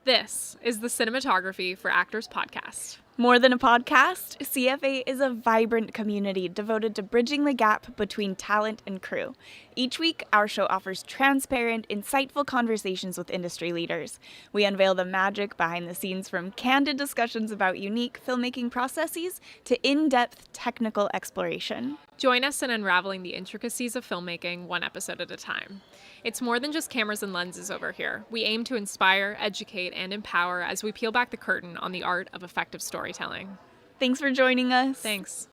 This is the Cinematography for Actors podcast. More than a podcast, CFA is a vibrant community devoted to bridging the gap between talent and crew. Each week, our show offers transparent, insightful conversations with industry leaders. We unveil the magic behind the scenes, from candid discussions about unique filmmaking processes to in-depth technical exploration. Join us in unraveling the intricacies of filmmaking one episode at a time. It's more than just cameras and lenses over here. We aim to inspire, educate, and empower as we peel back the curtain on the art of effective storytelling. Thanks for joining us. Thanks.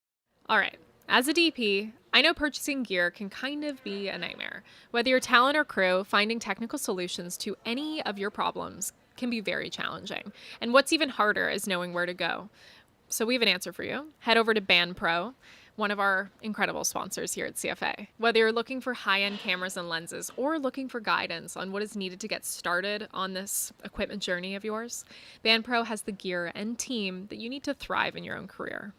All right. As a DP, I know purchasing gear can kind of be a nightmare. Whether you're talent or crew, finding technical solutions to any of your problems can be very challenging. And what's even harder is knowing where to go. So we have an answer for you. Head over to BandPro, one of our incredible sponsors here at CFA. Whether you're looking for high-end cameras and lenses or looking for guidance on what is needed to get started on this equipment journey of yours, BandPro has the gear and team that you need to thrive in your own career.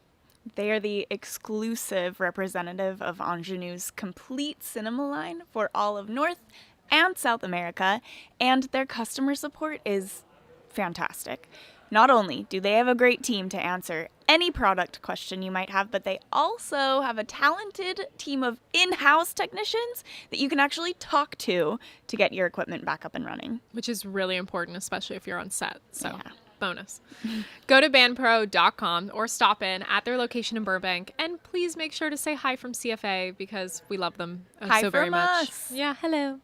They are the exclusive representative of Ingenue's complete cinema line for all of North and South America, and their customer support is fantastic. Not only do they have a great team to answer any product question you might have, but they also have a talented team of in-house technicians that you can actually talk to get your equipment back up and running. Which is really important, especially if you're on set. So, yeah. Bonus. Go to bandpro.com or stop in at their location in Burbank, and please make sure to say hi from CFA because we love them Hi so very from much. us. Yeah, hello.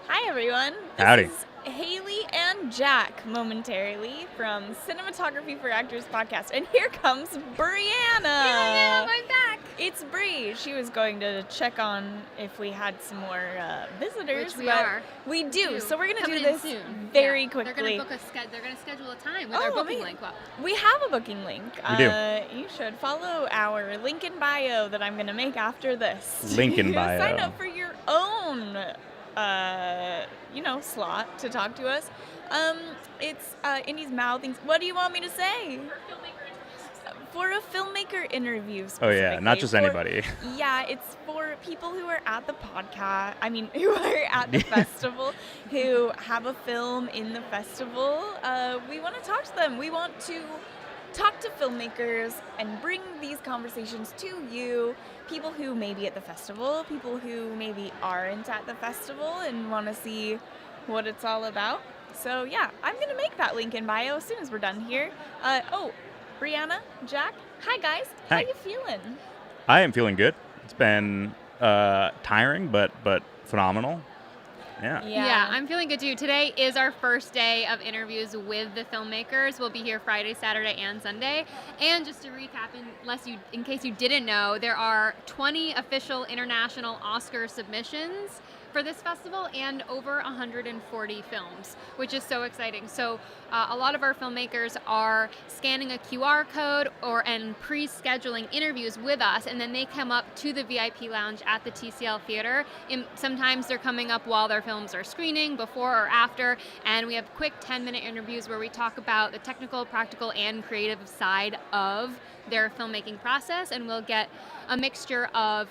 Hi, everyone. Howdy. This is Haley and Jack momentarily from Cinematography for Actors podcast. And here comes Brianna. Here I am, I'm back. It's Bree. She was going to check on if we had some more visitors. Which we but are. We do. So we're going to Coming do in this soon. very Yeah. quickly. They're going to schedule a time with our booking link. Well, We have a booking link. We do. You should follow our link in bio that I'm going to make after this. Link in bio. Sign up for your own slot to talk to us. It's Indy's mouthing. What do you want me to say? For a filmmaker interview. Oh yeah, not just anybody. Yeah, it's for people who are at the podcast. Who are at the festival, who have a film in the festival. We want to talk to them. We want to talk to filmmakers and bring these conversations to you. People who may be at the festival, people who maybe aren't at the festival and want to see what it's all about. So yeah, I'm going to make that link in bio as soon as we're done here. Brianna, Jack, hi guys. How Hi. you feeling? I am feeling good. It's been tiring, but phenomenal. yeah, I'm feeling good too. Today is our first day of interviews with the filmmakers. We'll be here Friday, Saturday, and Sunday. And just to recap, in case you didn't know, there are 20 official international Oscar submissions for this festival and over 140 films, which is so exciting. So a lot of our filmmakers are scanning a QR code and pre-scheduling interviews with us, and then they come up to the VIP lounge at the TCL Theater. Sometimes they're coming up while their films are screening, before or after, and we have quick 10-minute interviews where we talk about the technical, practical, and creative side of their filmmaking process, and we'll get a mixture of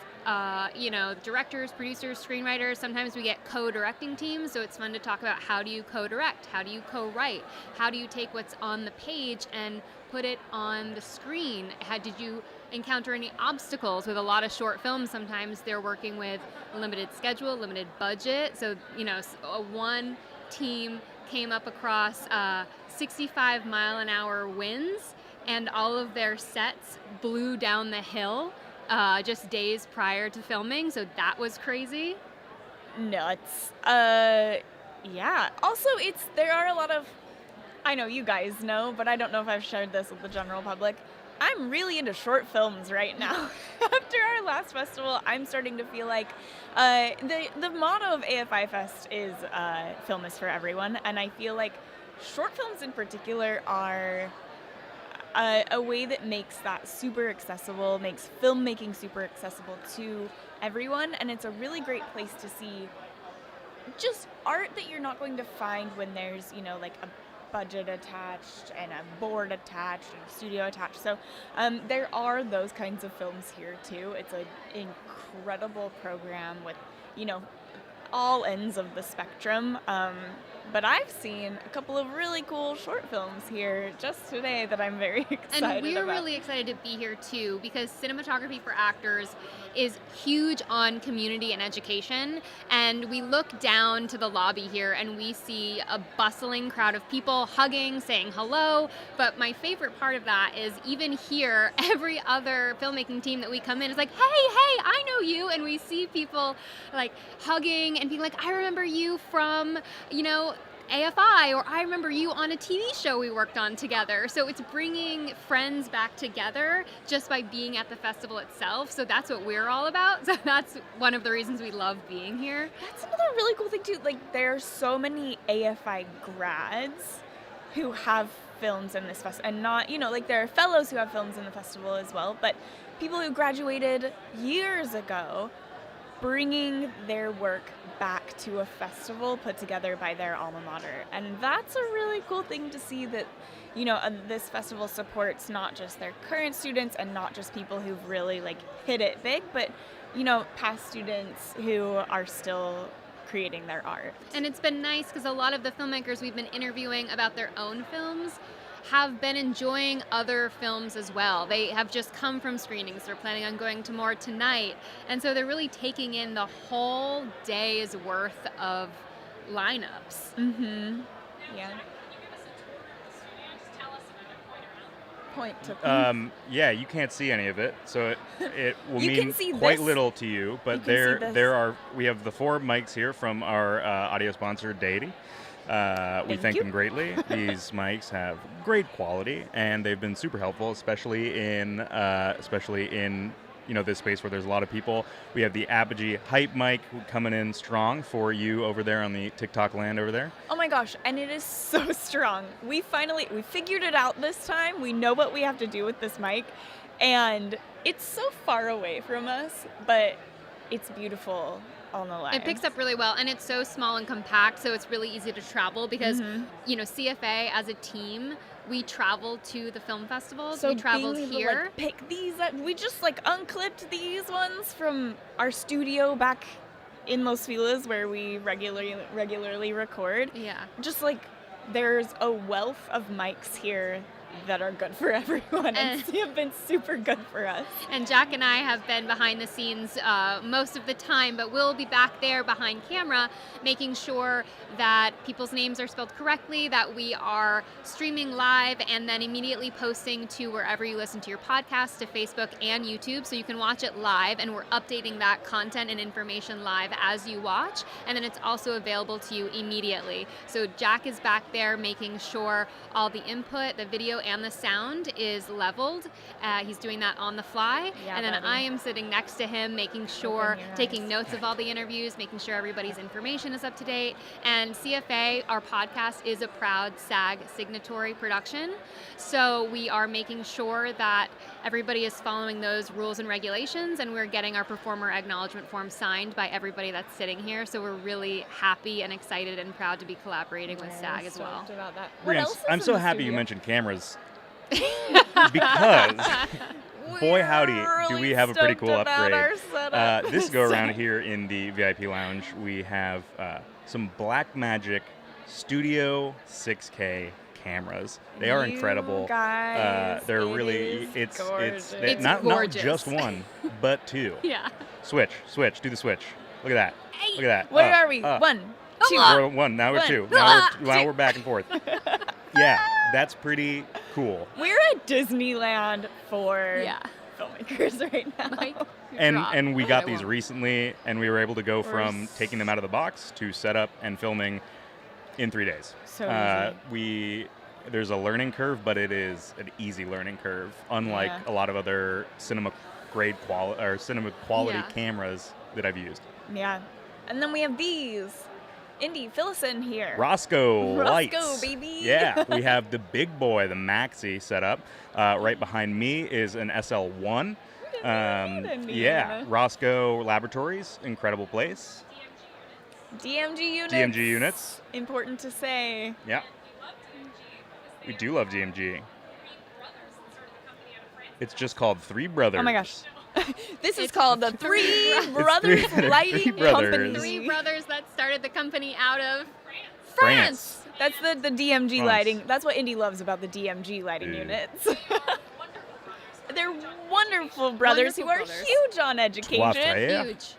directors, producers, screenwriters. Sometimes we get co-directing teams, so it's fun to talk about how do you co-direct, how do you co-write, how do you take what's on the page and put it on the screen. Did you encounter any obstacles with a lot of short films? Sometimes they're working with a limited schedule, limited budget. So, one team came up across 65-mile-an-hour winds, and all of their sets blew down the hill just days prior to filming, so that was crazy. Nuts. Yeah. Also, there are a lot of, I know you guys know, but I don't know if I've shared this with the general public. I'm really into short films right now. After our last festival, I'm starting to feel like the motto of AFI Fest is film is for everyone, and I feel like short films in particular are a way that makes that super accessible, makes filmmaking super accessible to everyone, and it's a really great place to see just art that you're not going to find when there's, like a budget attached and a board attached and a studio attached. So there are those kinds of films here too. It's an incredible program with, all ends of the spectrum. But I've seen a couple of really cool short films here just today that I'm very excited about. And we're really excited to be here too, because Cinematography for Actors is huge on community and education. And we look down to the lobby here and we see a bustling crowd of people hugging, saying hello. But my favorite part of that is even here, every other filmmaking team that we come in is like, hey, I know you. And we see people like hugging and being like, I remember you from, AFI, or I remember you on a TV show we worked on together. So it's bringing friends back together just by being at the festival itself. So that's what we're all about. So that's one of the reasons we love being here. That's another really cool thing too. Like, there are so many AFI grads who have films in this festival, and not, like, there are fellows who have films in the festival as well, but people who graduated years ago bringing their work back to a festival put together by their alma mater. And that's a really cool thing to see, that, this festival supports not just their current students and not just people who've really, like, hit it big, but, past students who are still creating their art. And it's been nice because a lot of the filmmakers we've been interviewing about their own films have been enjoying other films as well. They have just come from screenings. They're planning on going to more tonight. And so they're really taking in the whole day's worth of lineups. Mm-hmm. Yeah. Point to Yeah, you can't see any of it, so it will You mean can see quite this. little to you. But You can see this. we have the 4 mics here from our audio sponsor, Deity. We thank you. them greatly. These mics have great quality, and they've been super helpful, especially in this space where there's a lot of people. We have the Apogee Hype mic coming in strong for you over there on the TikTok land over there. Oh my gosh, and it is so strong. We figured it out this time. We know what we have to do with this mic, and it's so far away from us, but it's beautiful on the line. It picks up really well, and it's so small and compact, so it's really easy to travel because, CFA as a team, we travel to the film festivals. So we traveled being able to, here. pick these up. We just unclipped these ones from our studio back in Los Feliz where we regularly record. Yeah. Just there's a wealth of mics here that are good for everyone, and have been super good for us. And Jack and I have been behind the scenes most of the time, but we'll be back there behind camera making sure that people's names are spelled correctly, that we are streaming live and then immediately posting to wherever you listen to your podcast, to Facebook and YouTube, so you can watch it live, and we're updating that content and information live as you watch, and then it's also available to you immediately. So Jack is back there making sure all the input, the video and the sound is leveled. He's doing that on the fly. Yeah, and then buddy. I am sitting next to him making sure, Open your taking eyes. notes of all the interviews, making sure everybody's information is up to date. And CFA, our podcast, is a proud SAG signatory production. So we are making sure that everybody is following those rules and regulations, and we're getting our performer acknowledgement form signed by everybody that's sitting here. So we're really happy and excited and proud to be collaborating with SAG as well. Stoked about that. We're What gonna- else is I'm in so the happy you studio? mentioned cameras because boy howdy do we Really have a pretty stoked cool about our upgrade. setup. This go around here in the VIP lounge, we have some Blackmagic Studio 6K cameras. They are You incredible. guys, They're it really is gorgeous. It's not gorgeous. just one, but 2. Yeah. Switch, do the switch. Look at that. Look at that. Where are we? 1, 2. We're 1, now we're One. 2. Ah, Now we're back and forth. Yeah, that's pretty cool. We're at Disneyland for Yeah. filmmakers right now. Mike, And we got I these won't. recently, and we were able to go from s- taking them out of the box to setup and filming in 3 days. So There's a learning curve, but it is an easy learning curve, unlike Yeah. a lot of other cinema quality Yeah. cameras that I've used. Yeah. And then we have these. Indy, fill us in here. Roscoe lights. Roscoe, baby. Yeah, we have the big boy, the Maxi setup. Right behind me is an SL1. Yeah, Roscoe Laboratories, incredible place. DMG units. DMG units. Important to say. Yeah. We do love DMG. It's just called Three Brothers. Oh my gosh. This is called the Three Brothers Lighting Three brothers. Company. 3 brothers that started the company out of France. That's the DMG France. lighting. That's what Indy loves about the DMG lighting Dude. units. They're wonderful brothers Wonderful who are brothers. huge on education. Yeah. huge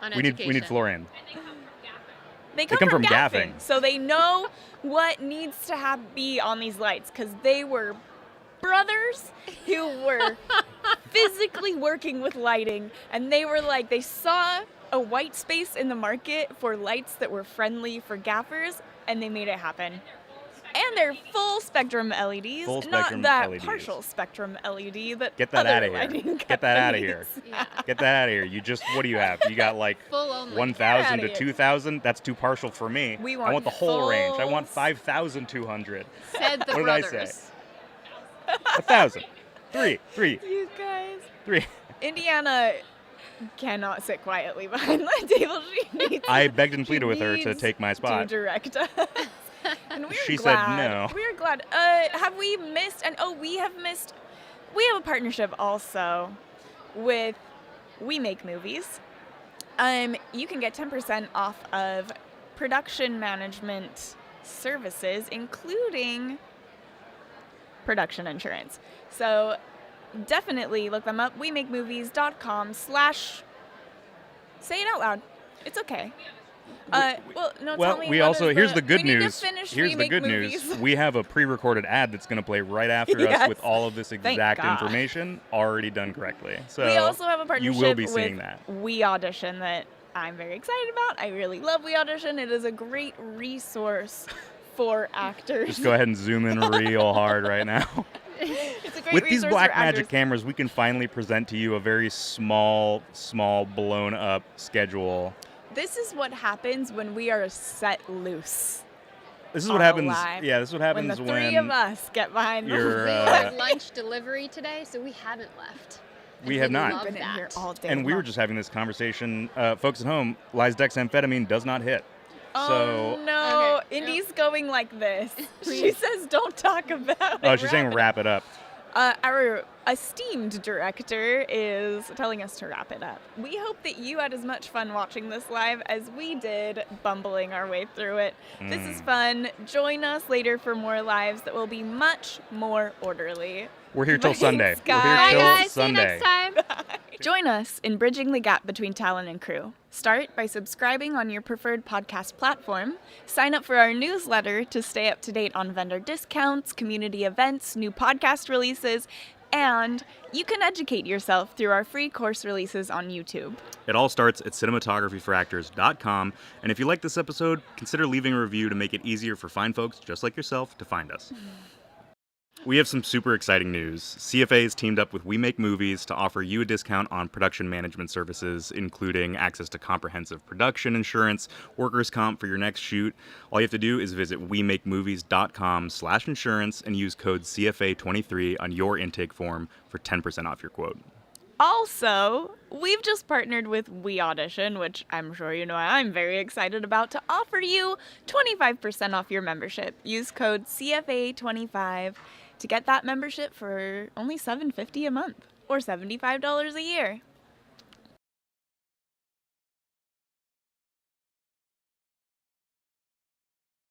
on We need education. Florian. They come from gaffing, gaffing. so they know what needs to be on these lights because they were brothers who were physically working with lighting, and they were like, they saw a white space in the market for lights that were friendly for gaffers, and they made it happen. And they're full spectrum LEDs, Full not spectrum that LEDs. partial spectrum LED that Get that other outta here. lighting Get that outta here. companies Yeah. Get that out of here. You just, what do you have? You got like Full only. 1,000 Get to outta here. 2,000. That's too partial for me. We I want want the whole range. I want fulls. 5,200. Said the What did I say? brothers. 1,000. Three. You guys. 3. Indiana cannot sit quietly behind that table. She needs I begged and pleaded she with her to needs take my to spot. direct us. And we're She said glad. no. We're glad. Have we missed? And we have missed. We have a partnership also with We Make Movies. You can get 10% off of production management services, including production insurance. So definitely look them up. WeMakeMovies.com/ say it out loud. It's okay. Tell Well, me we what also is here's the good we need to news. finish Here's We the Make good Movies. news. We have a pre-recorded ad that's going to play right after Yes. us with all of this exact God. information already done correctly. So We also have a you partnership will be seeing with that. We Audition that I'm very excited about. I really love We Audition. It is a great resource for actors. Just go ahead and zoom in real hard right now. It's a great With these resource black for magic actors. cameras, we can finally present to you a very small, blown up schedule. This is what happens when we are set loose. This is On what a happens. live. Yeah, this is what When happens the three of us get behind the you're, We wheel. had lunch delivery today, so we haven't left. We And have we not. love Been in here that. all day And we were long. just having this conversation. Folks at home, lisdexamphetamine does not hit. Oh So, no, Okay, Indy's going like this. She says, "Don't talk about it." oh, she's saying Wrap it wrap it up. Our esteemed director is telling us to wrap it up. We hope that you had as much fun watching this live as we did bumbling our way through it. This is fun. Join us later for more lives that will be much more orderly. We're here till Thanks, Sunday. We're guys. here Bye, till guys. Sunday. See you next time. Join us in bridging the gap between talent and crew. Start by subscribing on your preferred podcast platform. Sign up for our newsletter to stay up to date on vendor discounts, community events, new podcast releases, and you can educate yourself through our free course releases on YouTube. It all starts at cinematographyforactors.com. And if you like this episode, consider leaving a review to make it easier for fine folks just like yourself to find us. We have some super exciting news. CFA has teamed up with We Make Movies to offer you a discount on production management services, including access to comprehensive production insurance, workers' comp for your next shoot. All you have to do is visit wemakemovies.com/insurance and use code CFA23 on your intake form for 10% off your quote. Also, we've just partnered with We Audition, which I'm sure you know I'm very excited about, to offer you 25% off your membership. Use code CFA25 to get that membership for only $7.50 a month or $75 a year.